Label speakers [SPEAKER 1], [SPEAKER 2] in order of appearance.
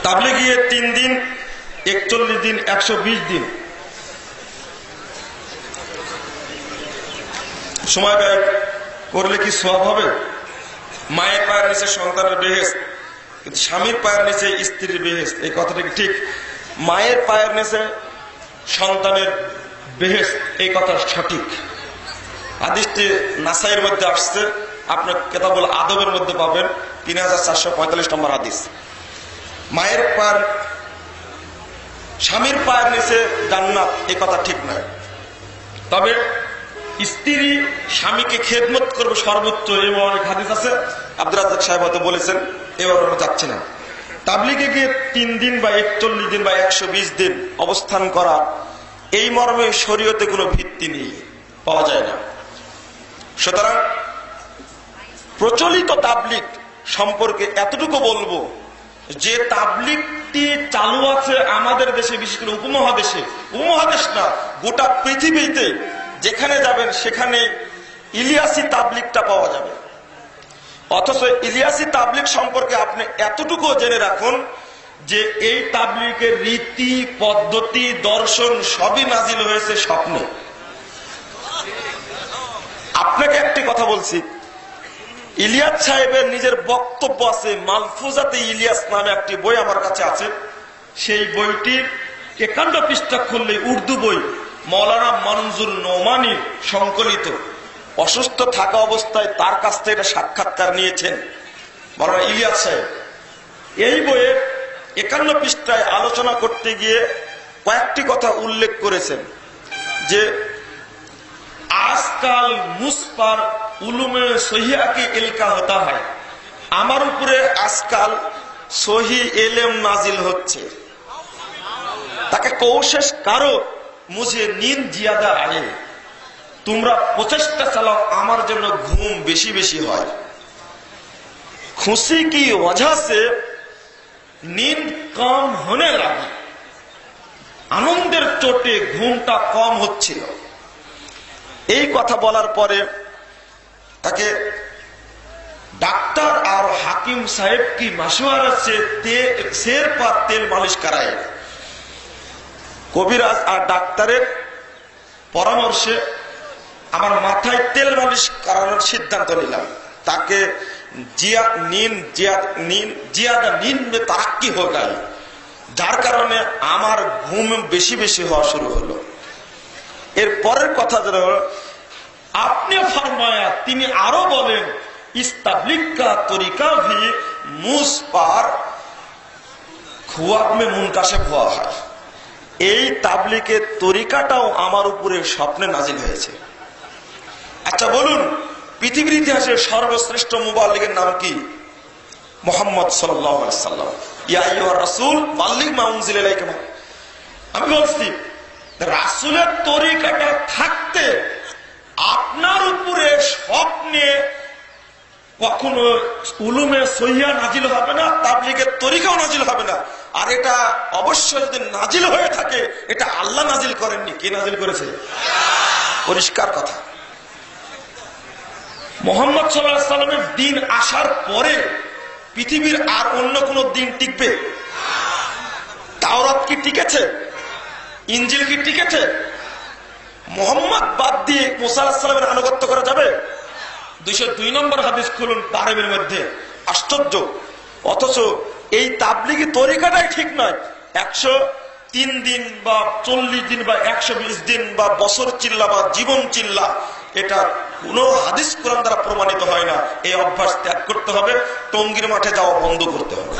[SPEAKER 1] তাবলীগিয়ে 3 দিন, 41 দিন, 120 দিন সময় ব্যয় করলে কি সওয়াব হবে? মায়ের পায়ের নিচে সন্তানের বেহেশত, কিন্তু স্বামীর পায়ের নিচে স্ত্রীর বেহেশত, এই কথাটা কি ঠিক? মায়ের পায়ের নিচে সন্তানের বেহেশত, এই কথা সঠিক। হাদিসটি নাসাইয়ের মধ্যে আসছে, আপনার কিতাবুল আদবের মধ্যে পাবেন, 3445 নম্বর হাদিস। মায়ের পায়ের, স্বামীর পায়ের নিচে জান্নাত, এই কথা ঠিক নয়। তবে স্ত্রী স্বামীকে খেদমত করবে সর্বোচ্চ, এবং অনেক হাদিস আছে, আব্দুর রাজ্জাক সাহেব হয়তো বলেছেন, এবার আমরা যাচ্ছি না। তাবলীগে গিয়ে 3 দিন বা 41 দিন বা 120 দিন অবস্থান করা, এই মর্মে শরীয়তে কোনো ভিত্তি নেই, পাওয়া যায় না। সুতরাং প্রচলিত তাবলীগ সম্পর্কে এতটুকু বলবো যে তাবলীগটি চালু আছে আমাদের দেশে, বিশেষ করে উপমহাদেশে, উপমহাদেশ না গোটা পৃথিবীতে যেখানে যাবেন সেখানে ইলিয়াসি তাবলীগটা পাওয়া যাবে। অথচ ইলিয়াসি তাবলীগ সম্পর্কে আপনি এতটুকু জেনে রাখুন যে এই তাবলীগের রীতি, পদ্ধতি, দর্শন সবই নাজিল হয়েছে স্বপ্নে। আপনাকে একটি কথা বলছি, ইলিয়াস সাহেবের নিজের বক্তব্য আছে, মালফুজাতে ইলিয়াস নামে একটি বই আমার কাছে আছে। সেই বইটির 51 পৃষ্ঠা খুললে উর্দু বই, মৌলানা মনজুর নোমানী সংকলিত, অসুস্থ থাকা অবস্থায় তার কাছ থেকে এটা সাক্ষাৎকার নিয়েছেন মৌলানা ইলিয়াস সাহেব। এই বইয়ের 51 পৃষ্ঠায় আলোচনা করতে গিয়ে কয়েকটি কথা উল্লেখ করেছেন যে আজকাল মুসপার উলুমে সহিয়া কি ইলকা হতা হয়, আমার উপরে আজকাল সহি এলেম নাজিল হচ্ছে। তাকে কৌশেষ কারো মুঝে নীंद জিয়াদা আয়ে, তোমরা প্রচেষ্টা চালাও আমার জন্য ঘুম বেশি বেশি হয়। খুশি কি वजह से नींद कम होने लगी, আনন্দের চোটে ঘুমটা কম হচ্ছিল। এই কথা বলার পরে তাকে ডাক্তার আর হাকিম সাহেব কি मशवरा से शेर पर तेल मालिश कराए। কবিরাজ আর ডাক্তারের পরামর্শে আমার মাথায় তেল মালিশ করানোর সিদ্ধান্ত নিলাম। তাকে জিয়াদা নীंद में तरक्की हो गई, যার কারণে আমার ঘুম বেশি বেশি হওয়া শুরু হলো। এর পরের কথা যেন আপনি ফরমায়া, তিনি আরো বলেন इस तबलीग का तरीका भी मुझ पर ख्वाब में मुनकाशिफ हुआ है। এই তাবলীগের তরিকাটাও আমার উপরে স্বপ্নে নাজিল হয়েছে। আচ্ছা বলুন, পৃথিবীর ইতিহাসে সর্বশ্রেষ্ঠ মুবাল্লিগের নাম কি? মুহাম্মদ সাল্লাল্লাহু আলাইহি ওয়াসাল্লাম। ইয়া আইয়ুহার রাসূল বাল্লিগ মা উনজিলা ইলাইকা। আমি বলছি রাসূলের তরিকাটা থাকতে আপনার উপরে স্বপ্নে কখনো উলুমে সহিয়া নাজিল হবে না, তাবলীগের তরিকাও নাজিল হবে না। আর এটা অবশ্যই যদি নাজিল হয়ে থাকে এটা আল্লাহ নাজিল করেননি, কে নাজিল করেছে? পরিষ্কার কথা। মুহাম্মদ সাল্লাল্লাহু আলাইহি ওয়াসাল্লামের দিন আসার পরে পৃথিবীর আর অন্য কোন দিন টিকবে? তাওরাত কি টিকেছে? ইনজিল কি টিকেছে? মুহাম্মদ বাদ দিয়ে মুসা আলাইহিস সালামের আনুগত্য করা যাবে? 202 নম্বর হাদিস খুলুন তারহিবের মধ্যে, আশ্চর্য। অথচ এই তাবলীগী তরিকাটাই ঠিক নয়। 103 দিন বা 40 দিন বা 120 দিন বা বছর চিল্লা বা জীবন চিল্লা, এটা কোন হাদিস কোরআন দ্বারা প্রমাণিত হয় না। এই অভ্যাস ত্যাগ করতে হবে, টঙ্গীর মাঠে যাওয়া বন্ধ করতে হবে।